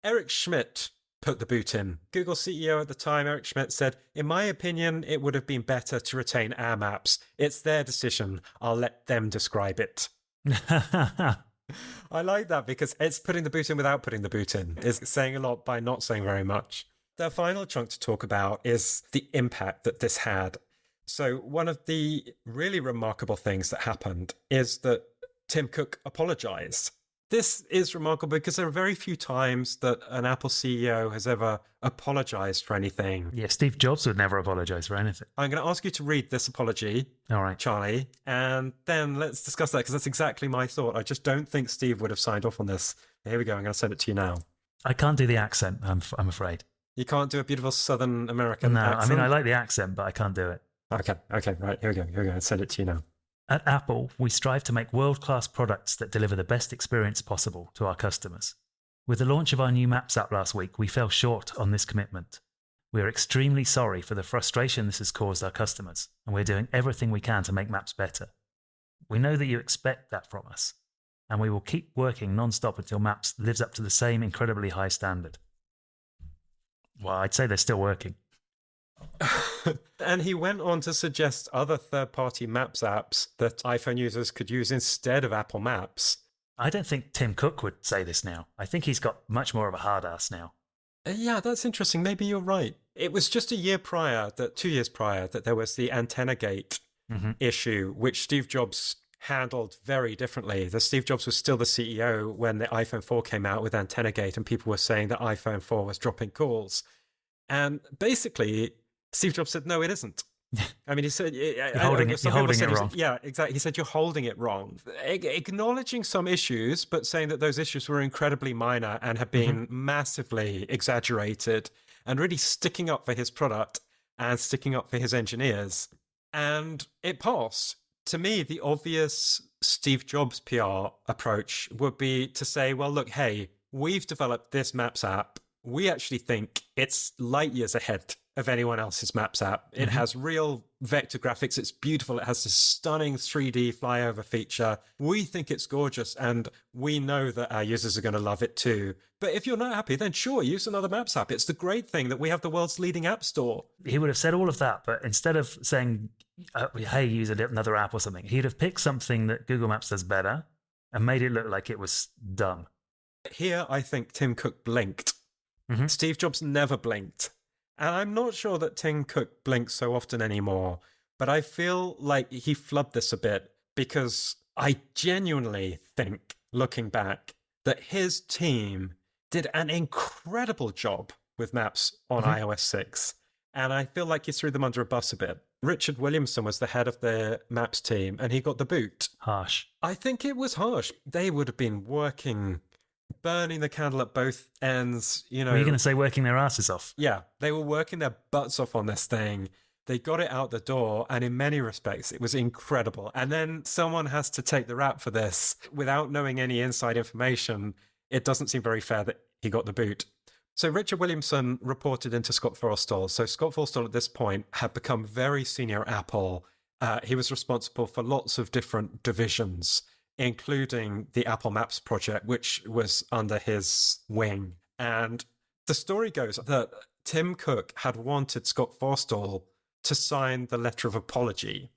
Eric Schmidt put the boot in. Google CEO at the time, Eric Schmidt, said, "In my opinion, it would have been better to retain our maps. It's their decision. I'll let them describe it." I like that because it's putting the boot in without putting the boot in. It's saying a lot by not saying very much. The final chunk to talk about is the impact that this had. So one of the really remarkable things that happened is that Tim Cook apologized. This is remarkable because there are very few times that an Apple CEO has ever apologized for anything. Yeah, Steve Jobs would never apologize for anything. I'm going to ask you to read this apology, all right, Charlie, and then let's discuss that because that's exactly my thought. I just don't think Steve would have signed off on this. Here we go. I'm going to send it to you now. I can't do the accent, I'm afraid. You can't do a beautiful Southern American accent? I mean, I like the accent, but I can't do it. Okay, right. Here we go. I'll send it to you now. At Apple, we strive to make world-class products that deliver the best experience possible to our customers. With the launch of our new Maps app last week, we fell short on this commitment. We are extremely sorry for the frustration this has caused our customers, and we're doing everything we can to make Maps better. We know that you expect that from us, and we will keep working non-stop until Maps lives up to the same incredibly high standard. Well, I'd say they're still working. And he went on to suggest other third-party Maps apps that iPhone users could use instead of Apple Maps. I don't think Tim Cook would say this now. I think he's got much more of a hard ass now. Yeah, that's interesting. Maybe you're right. It was just 2 years prior, that there was the Antenna Gate issue, which Steve Jobs handled very differently. Steve Jobs was still the CEO when the iPhone 4 came out with Antenna Gate, and people were saying that iPhone 4 was dropping calls. And basically, Steve Jobs said, no, it isn't. I mean, he said... You're holding it wrong. Yeah, exactly. He said, you're holding it wrong. Acknowledging some issues, but saying that those issues were incredibly minor and had been massively exaggerated, and really sticking up for his product and sticking up for his engineers. And it passed. To me, the obvious Steve Jobs PR approach would be to say, well, look, hey, we've developed this Maps app. We actually think it's light years ahead of anyone else's Maps app. It has real vector graphics. It's beautiful. It has this stunning 3D flyover feature. We think it's gorgeous, and we know that our users are going to love it too. But if you're not happy, then sure, use another Maps app. It's the great thing that we have the world's leading app store. He would have said all of that, but instead of saying, hey, use another app or something, he'd have picked something that Google Maps does better and made it look like it was dumb. Here, I think Tim Cook blinked. Steve Jobs never blinked. And I'm not sure that Tim Cook blinks so often anymore, but I feel like he flubbed this a bit because I genuinely think, looking back, that his team did an incredible job with Maps on iOS 6. And I feel like he threw them under a bus a bit. Richard Williamson was the head of the Maps team, and he got the boot. Harsh. I think it was harsh. They would have been burning the candle at both ends, you know. Were you going to say working their asses off? Yeah, they were working their butts off on this thing. They got it out the door, and in many respects, it was incredible. And then someone has to take the rap for this without knowing any inside information. It doesn't seem very fair that he got the boot. So Richard Williamson reported into Scott Forstall. So Scott Forstall at this point had become very senior at Apple. He was responsible for lots of different divisions, including the Apple Maps project, which was under his wing. And the story goes that Tim Cook had wanted Scott Forstall to sign the letter of apology,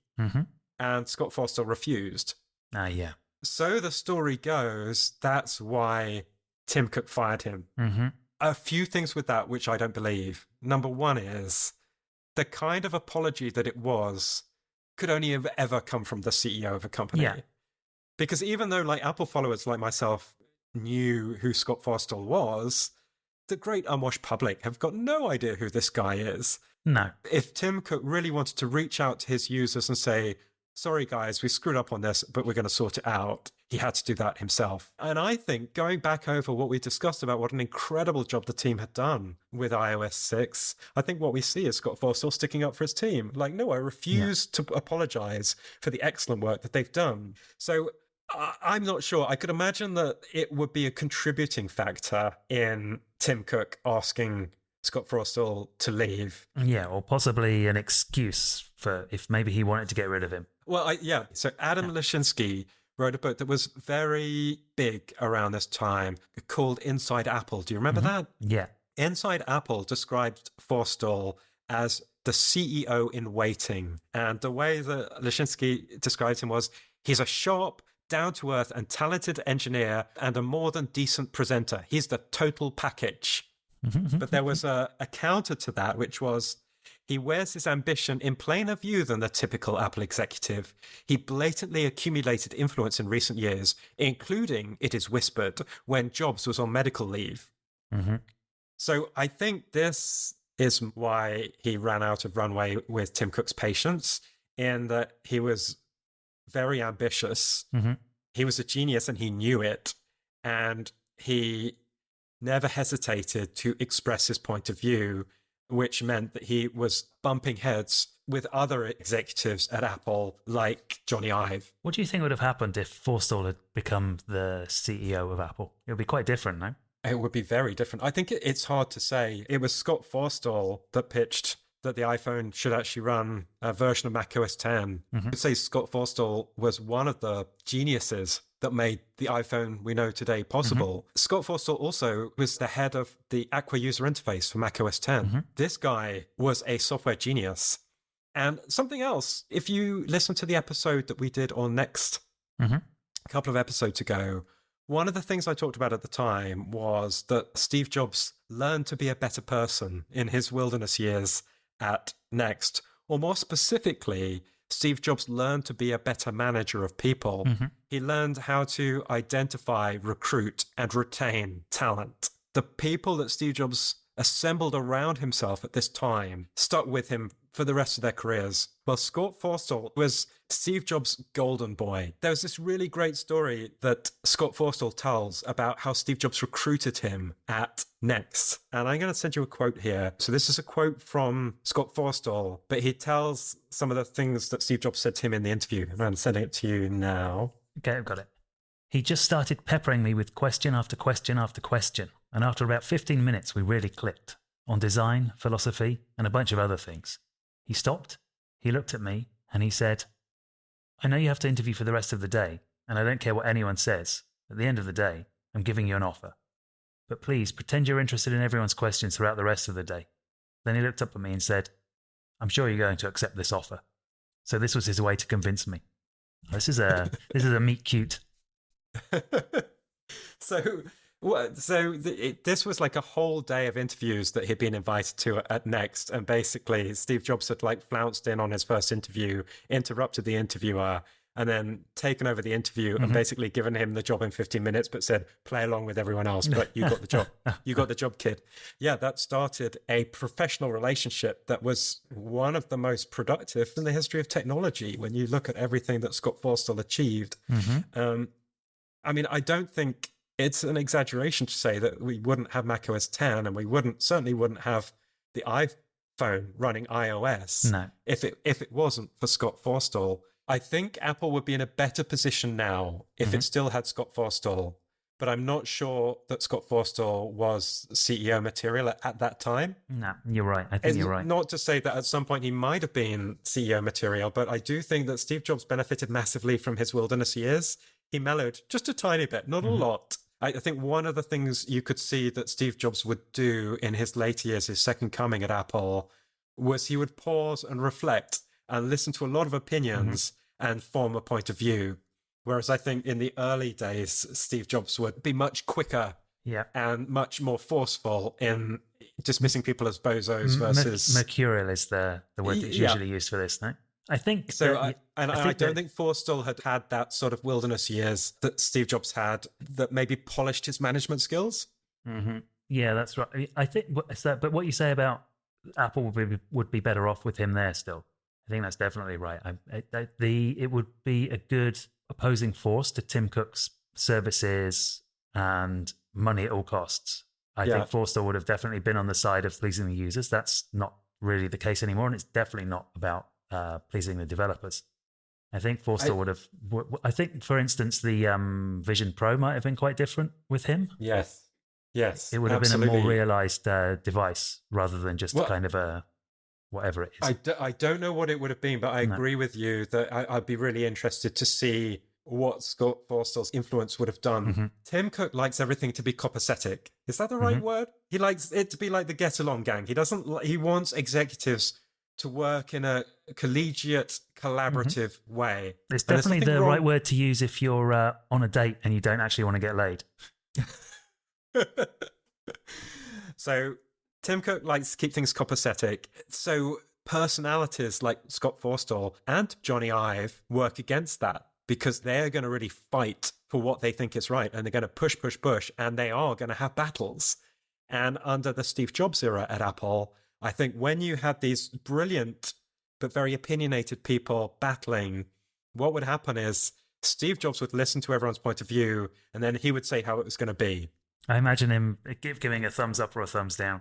and Scott Forstall refused. Yeah. So the story goes, that's why Tim Cook fired him. A few things with that which I don't believe. Number one is the kind of apology that it was could only have ever come from the CEO of a company. Yeah. Because even though like Apple followers like myself knew who Scott Forstall was, the great unwashed public have got no idea who this guy is. No. If Tim Cook really wanted to reach out to his users and say, sorry guys, we screwed up on this, but we're going to sort it out, he had to do that himself. And I think going back over what we discussed about what an incredible job the team had done with iOS 6, I think what we see is Scott Forstall sticking up for his team. Like, no, I refuse to apologize for the excellent work that they've done. So I'm not sure. I could imagine that it would be a contributing factor in Tim Cook asking Scott Forstall to leave. Yeah, or possibly an excuse for if maybe he wanted to get rid of him. Well, so Adam Lashinsky wrote a book that was very big around this time called Inside Apple. Do you remember that? Yeah. Inside Apple described Forstall as the CEO in waiting. And the way that Lashinsky described him was, he's a sharp, down-to-earth and talented engineer and a more than decent presenter. He's the total package. But there was a counter to that, which was, he wears his ambition in plainer view than the typical Apple executive. He blatantly accumulated influence in recent years, including, it is whispered, when Jobs was on medical leave. So I think this is why he ran out of runway with Tim Cook's patience, in that he was very ambitious. He was a genius and he knew it. And he never hesitated to express his point of view, which meant that he was bumping heads with other executives at Apple, like Johnny Ive. What do you think would have happened if Forstall had become the CEO of Apple? It would be quite different, no? It would be very different. I think it's hard to say. It was Scott Forstall that pitched that the iPhone should actually run a version of macOS 10. I'd say Scott Forstall was one of the geniuses that made the iPhone we know today possible. Scott Forstall also was the head of the Aqua user interface for macOS 10. This guy was a software genius. And something else, if you listen to the episode that we did on Next a couple of episodes ago, one of the things I talked about at the time was that Steve Jobs learned to be a better person in his wilderness years at Next. Or more specifically, Steve Jobs learned to be a better manager of people. He learned how to identify, recruit, and retain talent. The people that Steve Jobs assembled around himself at this time stuck with him for the rest of their careers. Well, Scott Forstall was Steve Jobs' golden boy. There was this really great story that Scott Forstall tells about how Steve Jobs recruited him at Next. And I'm going to send you a quote here. So this is a quote from Scott Forstall, but he tells some of the things that Steve Jobs said to him in the interview. And I'm sending it to you now. Okay, I've got it. He just started peppering me with question after question after question. And after about 15 minutes, we really clicked on design, philosophy, and a bunch of other things. He stopped, he looked at me, and he said, I know you have to interview for the rest of the day, and I don't care what anyone says. At the end of the day, I'm giving you an offer. But please, pretend you're interested in everyone's questions throughout the rest of the day. Then he looked up at me and said, I'm sure you're going to accept this offer. So this was his way to convince me. This is a meet cute. This was like a whole day of interviews that he'd been invited to at Next, and basically Steve Jobs had like flounced in on his first interview, interrupted the interviewer, and then taken over the interview and basically given him the job in 15 minutes, but said, play along with everyone else, but you got the job. You got the job, kid. Yeah, that started a professional relationship that was one of the most productive in the history of technology when you look at everything that Scott Forstall achieved. I mean, I don't think it's an exaggeration to say that we wouldn't have macOS 10 and we certainly wouldn't have the iPhone running iOS if it wasn't for Scott Forstall. I think Apple would be in a better position now if it still had Scott Forstall, but I'm not sure that Scott Forstall was CEO material at that time. No, you're right. I think you're right. Not to say that at some point he might have been CEO material, but I do think that Steve Jobs benefited massively from his wilderness years. He mellowed just a tiny bit, not a lot, I think one of the things you could see that Steve Jobs would do in his later years, his second coming at Apple, was he would pause and reflect and listen to a lot of opinions and form a point of view. Whereas I think in the early days, Steve Jobs would be much quicker and much more forceful in dismissing people as bozos versus... Mercurial is the word that's usually used for this, no? I think so. I don't think Forstall had that sort of wilderness years that Steve Jobs had that maybe polished his management skills. Yeah, that's right. I think, but what you say about Apple would be better off with him there still. I think that's definitely right. It would be a good opposing force to Tim Cook's services and money at all costs. I think Forstall would have definitely been on the side of pleasing the users. That's not really the case anymore, and it's definitely not about pleasing the developers. I think Forstall would have. I think, for instance, the Vision Pro might have been quite different with him. Yes. It would have been a more realized device rather than just kind of a whatever it is. I don't know what it would have been, but I agree with you that I'd be really interested to see what Scott Forstall's influence would have done. Tim Cook likes everything to be copacetic. Is that the right word? He likes it to be like the get along gang. He wants executives to work in a collegiate, collaborative way. It's definitely the right word to use if you're on a date and you don't actually want to get laid. So Tim Cook likes to keep things copacetic. So personalities like Scott Forstall and Johnny Ive work against that because they're going to really fight for what they think is right. And they're going to push, and they are going to have battles. And under the Steve Jobs era at Apple, I think when you had these brilliant but very opinionated people battling, what would happen is Steve Jobs would listen to everyone's point of view, and then he would say how it was going to be. I imagine him giving a thumbs up or a thumbs down.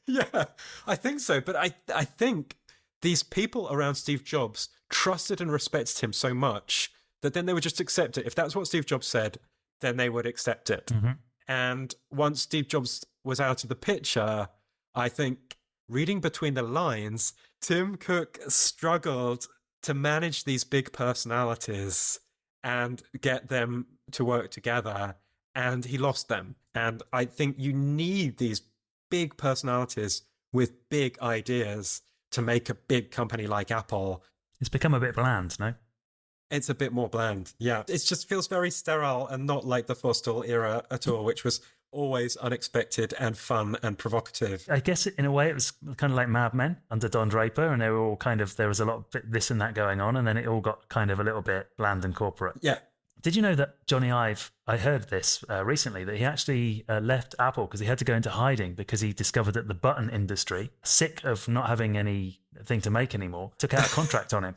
Yeah, I think so. But I think these people around Steve Jobs trusted and respected him so much that then they would just accept it. If that's what Steve Jobs said, then they would accept it. And once Steve Jobs was out of the picture, I think reading between the lines, Tim Cook struggled to manage these big personalities and get them to work together, and he lost them. And I think you need these big personalities with big ideas to make a big company like Apple. It's become a bit bland, no? It's a bit more bland, yeah. It just feels very sterile and not like the Forstall era at all, which was always unexpected and fun and provocative. I guess in a way it was kind of like Mad Men under Don Draper, and they were all kind of, there was a lot of this and that going on, and then it all got kind of a little bit bland and corporate. Yeah. Did you know that Johnny Ive, I heard this recently, that he actually left Apple because he had to go into hiding because he discovered that the button industry, sick of not having anything to make anymore, took out a contract on him.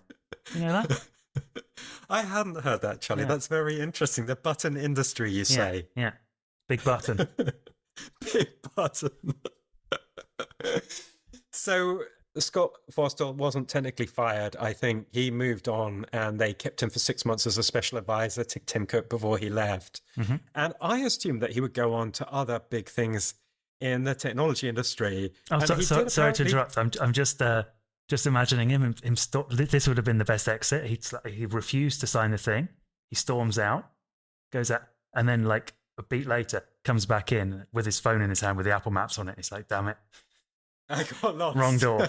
You know that? I hadn't heard that, Charlie. Yeah. That's very interesting. The button industry, you say? Yeah. Big button. Big button. So Scott Forstall wasn't technically fired. I think he moved on and they kept him for 6 months as a special advisor to Tim Cook before he left. And I assumed that he would go on to other big things in the technology industry. Oh, sorry to interrupt. I'm just imagining him stop. This would have been the best exit. He refused to sign the thing. He storms out, goes out, and then like a beat later comes back in with his phone in his hand with the Apple Maps on it. He's like, damn it. I got lost. Wrong door.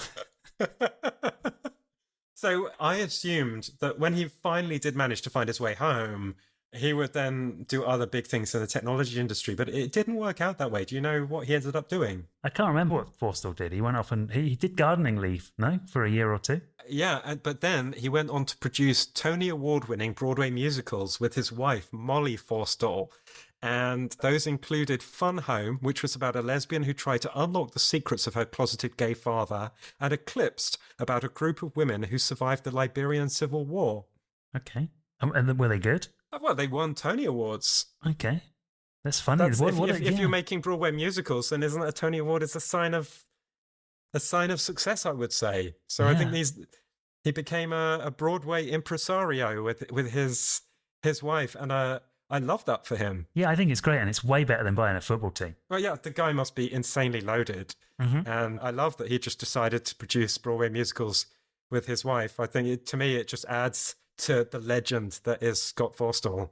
So I assumed that when he finally did manage to find his way home, he would then do other big things in the technology industry, but it didn't work out that way. Do you know what he ended up doing? I can't remember what Forstall did. He went off and he did gardening leave, no? For a year or two. Yeah, but then he went on to produce Tony Award-winning Broadway musicals with his wife, Molly Forstall. And those included Fun Home, which was about a lesbian who tried to unlock the secrets of her closeted gay father, and Eclipsed, about a group of women who survived the Liberian Civil War. Okay. And were they good? Well, they won Tony Awards. Okay. That's funny. If you're making Broadway musicals, then isn't a Tony Award a sign of success, I would say. So yeah. I think he became a Broadway impresario with his wife, and I love that for him. Yeah, I think it's great, and it's way better than buying a football team. Well, yeah, the guy must be insanely loaded, and I love that he just decided to produce Broadway musicals with his wife. I think to me it just adds to the legend that is Scott Forstall.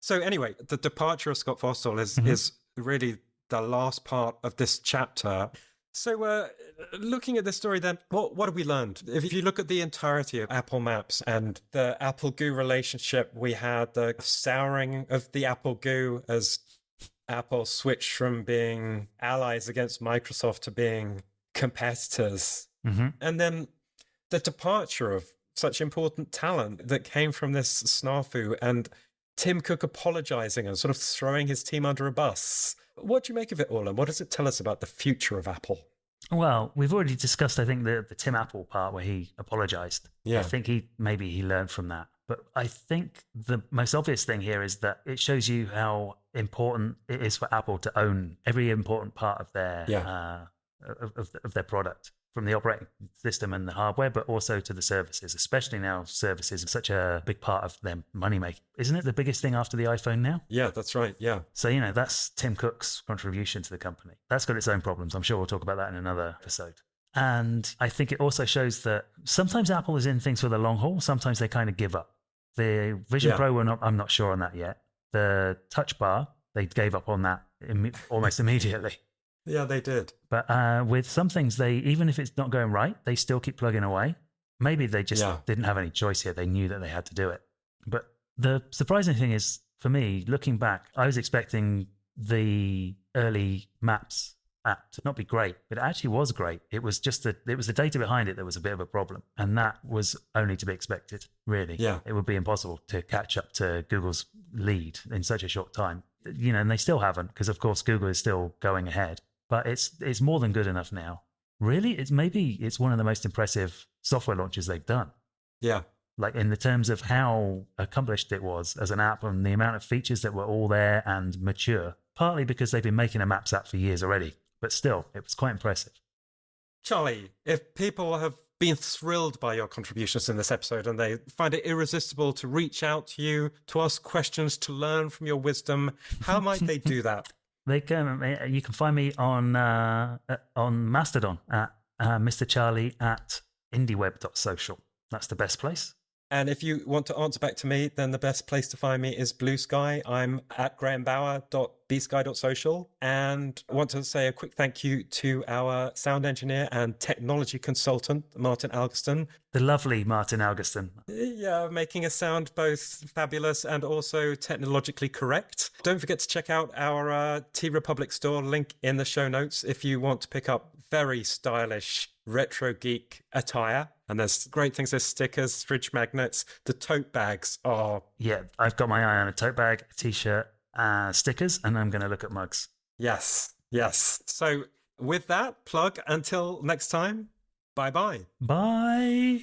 So anyway, the departure of Scott Forstall is really the last part of this chapter. So looking at this story then, what have we learned? If you look at the entirety of Apple Maps and the Apple Goo relationship, we had the souring of the Apple Goo as Apple switched from being allies against Microsoft to being competitors. And then the departure of such important talent that came from this snafu, and Tim Cook apologizing and sort of throwing his team under a bus. What do you make of it all, and what does it tell us about the future of Apple? Well, we've already discussed, I think, the Tim Apple part where he apologized. Yeah. I think he learned from that. But I think the most obvious thing here is that it shows you how important it is for Apple to own every important part of their of their product, from the operating system and the hardware, but also to the services, especially now services are such a big part of their money making. Isn't it the biggest thing after the iPhone now? Yeah, that's right. Yeah. So, that's Tim Cook's contribution to the company. That's got its own problems. I'm sure we'll talk about that in another episode. And I think it also shows that sometimes Apple is in things for the long haul. Sometimes they kind of give up. The Vision Pro, I'm not sure on that yet. The Touch Bar, they gave up on that almost immediately. Yeah, they did. But with some things, even if it's not going right, they still keep plugging away. Maybe they just didn't have any choice here. They knew that they had to do it. But the surprising thing is, for me, looking back, I was expecting the early Maps app to not be great, but it actually was great. It was just it was the data behind it that was a bit of a problem. And that was only to be expected, really. Yeah. It would be impossible to catch up to Google's lead in such a short time. And they still haven't, because of course Google is still going ahead. But it's more than good enough now. Really, it's one of the most impressive software launches they've done. Yeah. Like in the terms of how accomplished it was as an app and the amount of features that were all there and mature, partly because they've been making a Maps app for years already. But still, it was quite impressive. Charlie, if people have been thrilled by your contributions in this episode and they find it irresistible to reach out to you, to ask questions, to learn from your wisdom, how might they do that? You can find me on Mastodon at Mr. Charlie at indieweb.social. That's the best place. And if you want to answer back to me, then the best place to find me is Blue Sky. I'm at grahambauer.bsky.social. And I want to say a quick thank you to our sound engineer and technology consultant, Martin Algerston. The lovely Martin Algerston. Yeah, making us sound both fabulous and also technologically correct. Don't forget to check out our T Republic store, link in the show notes, if you want to pick up very stylish retro geek attire. And there's great things, there's stickers, fridge magnets. The tote bags are... Yeah, I've got my eye on a tote bag, a t-shirt, stickers, and I'm going to look at mugs. Yes. So with that, plug until next time, bye-bye. Bye.